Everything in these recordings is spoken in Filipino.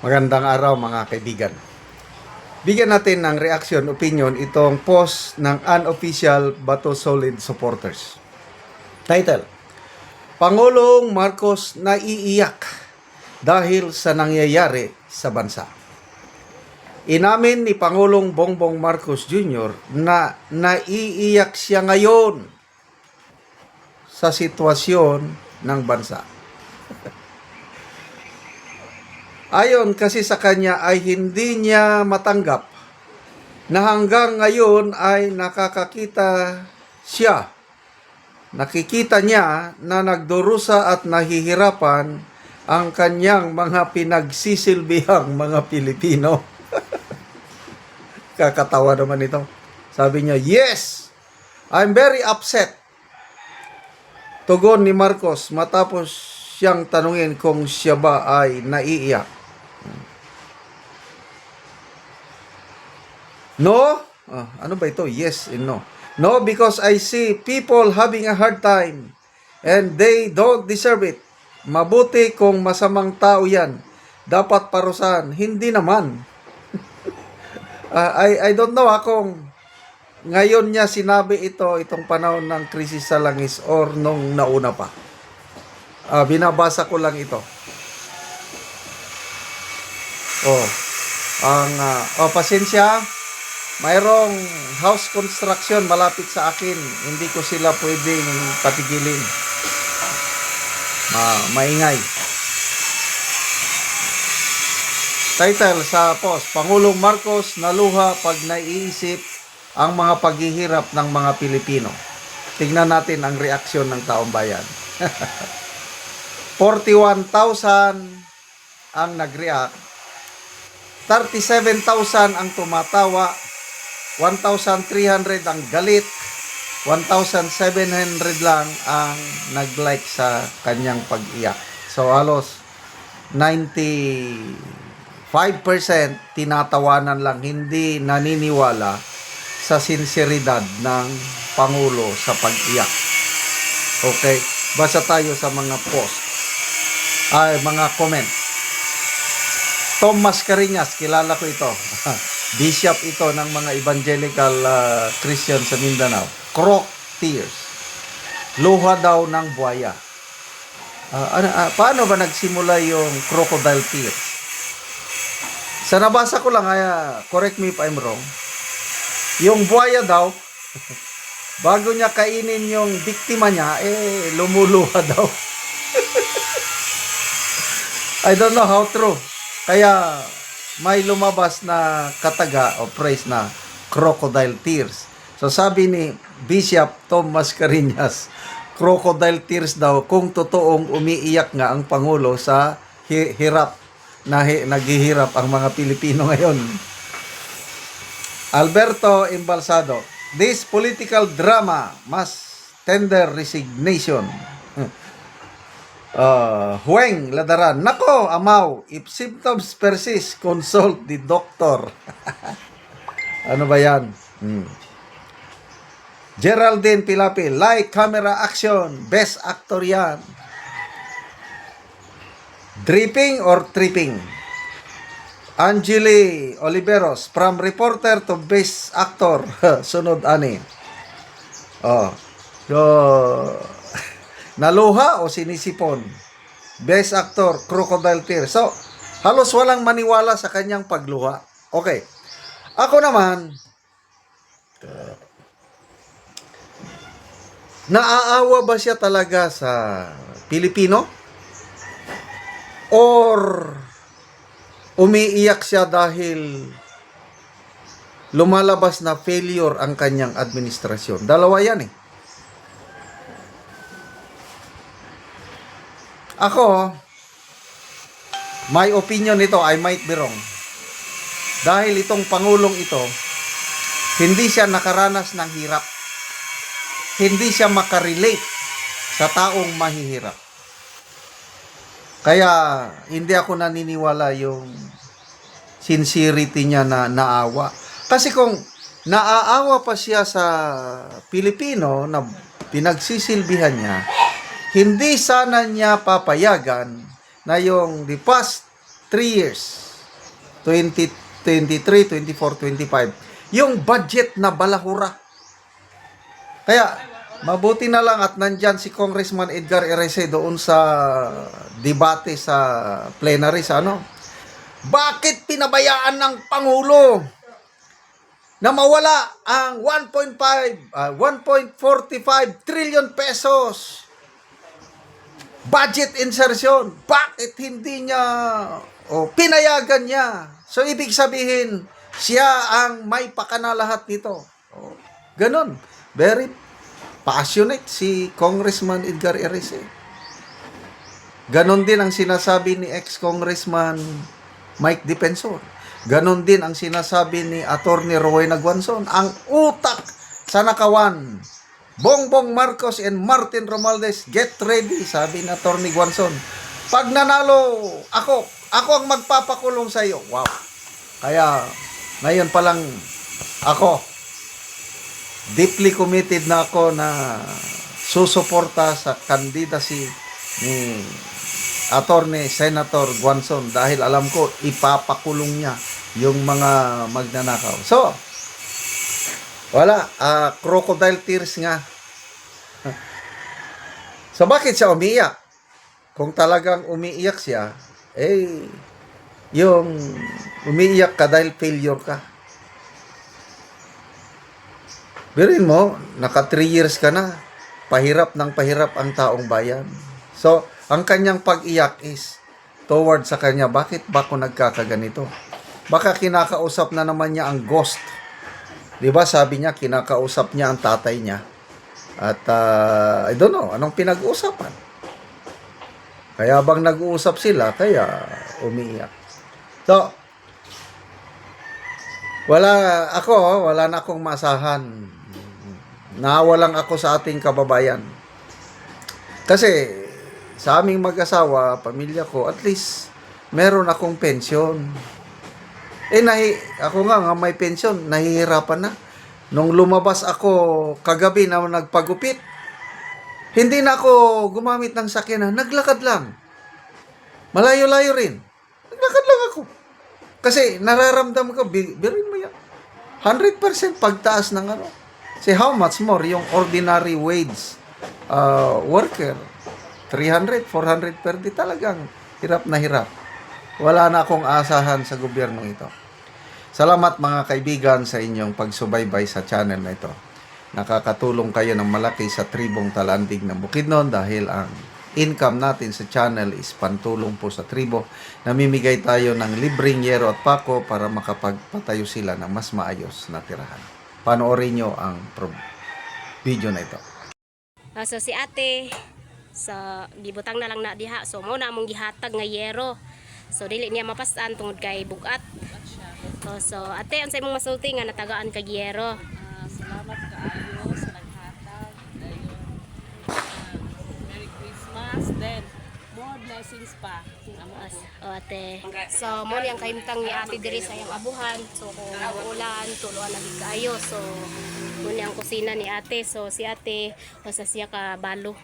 Magandang araw mga kaibigan. Bigyan natin ng reaction, opinion itong post ng unofficial Bato Solid supporters. Title: Pangulong Marcos naiiyak dahil sa nangyayari sa bansa. Inamin ni Pangulong Bongbong Marcos Jr. na naiiyak siya ngayon sa sitwasyon ng bansa. Ayon kasi sa kanya ay hindi niya matanggap na hanggang ngayon ay nakikita niya na nagdurusa at nahihirapan ang kanyang mga pinagsisilbihang mga Pilipino. Kakatawa naman ito. Sabi niya, "Yes, I'm very upset." Tugon ni Marcos matapos siyang tanungin kung siya ba ay naiiyak. No? Ano ba ito? Yes and no. No, because I see people having a hard time and they don't deserve it. Mabuti kung masamang tao yan. Dapat parusahan. Hindi naman. I don't know kung ngayon niya sinabi itong panahon ng krisis sa langis or nung nauna pa. Binabasa ko lang ito. Pasensya. Mayroong house construction malapit sa akin. Hindi ko sila pwedeng patigilin. Maingay. Title sa post: Pangulong Marcos naluha pag naiisip ang mga paghihirap ng mga Pilipino. Tingnan natin ang reaksyon ng taong bayan. 41,000 ang nag-react. 37,000 ang tumatawa. 1,300 ang galit, 1,700 lang ang nag-like sa kanyang pag-iyak. So halos 95% tinatawanan lang, hindi naniniwala sa sinseridad ng Pangulo sa pag-iyak. Okay, basa tayo sa mga post, mga comment. Tom Mascareñas, kilala ko ito. Bishop ito ng mga evangelical Christian sa Mindanao. Croc tears. Luha daw ng buhaya. Paano ba nagsimula yung crocodile tears? Sa nabasa ko lang, correct me if I'm wrong, yung buhaya daw, bago niya kainin yung biktima niya, lumuluha daw. I don't know how true. Kaya may lumabas na kataga o phrase na crocodile tears. So sabi ni Bishop Tom Mascareñas, crocodile tears daw kung totoong umiiyak nga ang Pangulo sa hirap na naghihirap ang mga Pilipino ngayon. Alberto Embalsado, this political drama must tender resignation. Huweng Ladaran, nako, amaw, if symptoms persist, consult the doctor. Ano ba yan? Geraldine Pilapi, like, camera, action, best actor yan. Dripping or tripping? Angeli Oliveros, from reporter to best actor. Sunod ani. Naluha o sinisipon? Best actor, crocodile tears. So, halos walang maniwala sa kanyang pagluha. Okay. Ako naman, naaawa ba siya talaga sa Pilipino? Or umiiyak siya dahil lumalabas na failure ang kanyang administrasyon? Dalawa yan eh. Ako, my opinion nito, I might be wrong. Dahil itong Pangulong ito, hindi siya nakaranas ng hirap. Hindi siya makarelate sa taong mahihirap. Kaya, hindi ako naniniwala yung sincerity niya na naawa. Kasi kung naaawa pa siya sa Pilipino na pinagsisilbihan niya, hindi sana niya papayagan na yung the past 3 years. 2023, 24, 25. Yung budget na balahura. Kaya, mabuti na lang at nandyan si Congressman Edgar Erese doon sa debate sa plenary sa ano. Bakit pinabayaan ng Pangulo na mawala ang 1.45 trillion pesos budget insertion? Bakit hindi niya pinayagan niya? So, ibig sabihin, siya ang may pakana lahat nito. Ganon. Very passionate si Congressman Edgar Erese. Ganon din ang sinasabi ni ex-Congressman Mike Defensor. Ganon din ang sinasabi ni Attorney Rowena Guanzon. Ang utak sa nakawan. Bongbong Marcos and Martin Romualdez, get ready, sabi ni Attorney Guanzon. Pag nanalo ako ang magpapakulong sa iyo. Wow. Kaya, ngayon pa lang ako, deeply committed na ako na susuporta sa candidacy ni Attorney Senator Guanzon dahil alam ko ipapakulong niya yung mga magnanakaw. So, wala, crocodile tears nga. So, bakit siya umiiyak? Kung talagang umiiyak siya, yung umiiyak ka dahil failure ka. Biruin mo, naka 3 years ka na, pahirap ng pahirap ang taong bayan. So, ang kanyang pag-iyak is toward sa kanya, bakit ba ako nagkakaganito? Baka kinakausap na naman niya ang ghost. Diba sabi niya, kinakausap niya ang tatay niya. At I don't know, anong pinag-uusapan? Kaya bang nag-uusap sila, kaya umiiyak. So, wala na akong masahan. Nawalang ako sa ating kababayan. Kasi, sa aming mag-asawa, pamilya ko, at least, meron akong pensyon. Ako nga may pensyon, nahihirapan na. Nung lumabas ako kagabi na nagpagupit, hindi na ako gumamit ng sakyanan, naglakad lang. Malayo-layo rin. Naglakad lang ako. Kasi nararamdam ko, birin mo yan. 100% pagtaas ng ano. Say how much more yung ordinary wage worker. 300, 400 per day, talagang hirap na hirap. Wala na akong asahan sa gobyerno ito. Salamat mga kaibigan sa inyong pagsubaybay sa channel na ito. Nakakatulong kayo ng malaki sa tribong Talandig ng Bukidnon dahil ang income natin sa channel is pantulong po sa tribo. Namimigay tayo ng libreng yero at pako para makapagpatayo sila ng mas maayos na tirahan. Panoorin nyo ang video na ito. So si ate, gibutang na lang na diha. So mo na among gihatag nga yero. So dili niya mapasan tungod kay bugat. So ate, unsay imong masulti nga natagaan kag yero? Salamat kaayo sa naghatag. Merry Christmas. Then, more blessings pa. Ate. So mo niyang kahimtang ni ate diri sa iyang abuhan. So kung ulan, tuluan na gid kaayo. So mo niyang kusina ni ate. So si ate basta siya ka balo.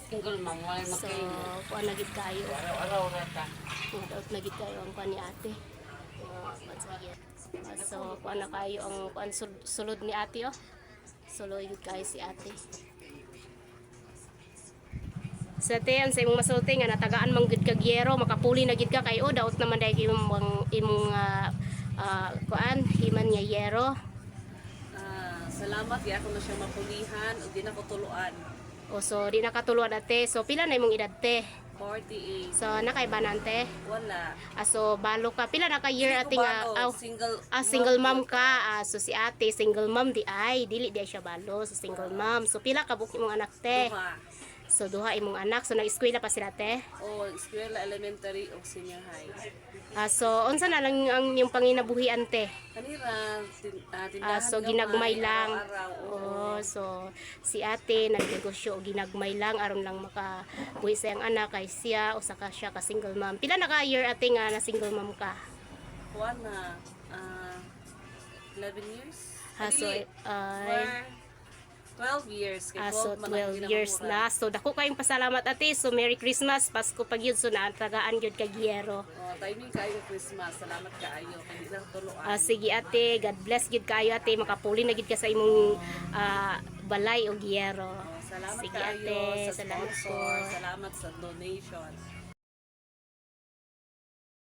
Single mom, wala So kuan na gid kaayo. araw-araw rata. Out na gid kayo ang kuan ni ate. So kuan na kayo ang kuan sulod ni ate oh. Sulod gid kayo si ate. Sa tiyan sa imong masulti nga natagaan man gid kag yero, makapuli na gid ka kay daot naman dai imong kuan himan nga yero. Salamat ya ako na siya mapulihan ug di na ko tuluan. O so di nakatuluan ate. So pila na imong edad te? 48. So nakay banante? Wala. So balo ka pila na ka year ate nga Single mom ka. So si ate single mom di ay dili di siya balo so single mom. So pila ka buki imong anak te? Duha. So duha imong anak. So nag-eskwela pa sila te? O eskwela elementary o senior high. So unsa na lang ang yung panginabuhian te? Kanira tindahan So ginagmay lang. araw-araw. So si ate nagnegosyo og ginagmay lang aron lang makabuhi sa iyang anak kay siya usa ka siya ka single mom. Pila na ka year ate nga na single mom ka? Kuan na 11 years. So Dili. 12 years. Kay So 12 man ang 12 years ginamura. na. So dako kayong pasalamat ate. So Merry Christmas, Pasko pag yun. So naantagaan yun kag Yero. Timing kayo Christmas. Salamat kaayo. Kaya ilang tuluan. Sige ate, God bless gid kayo ate. Makapuli na gid ka sa imong balay o Yero. Salamat Sige kayo ate, sa salamat sponsor. po. Salamat sa donation.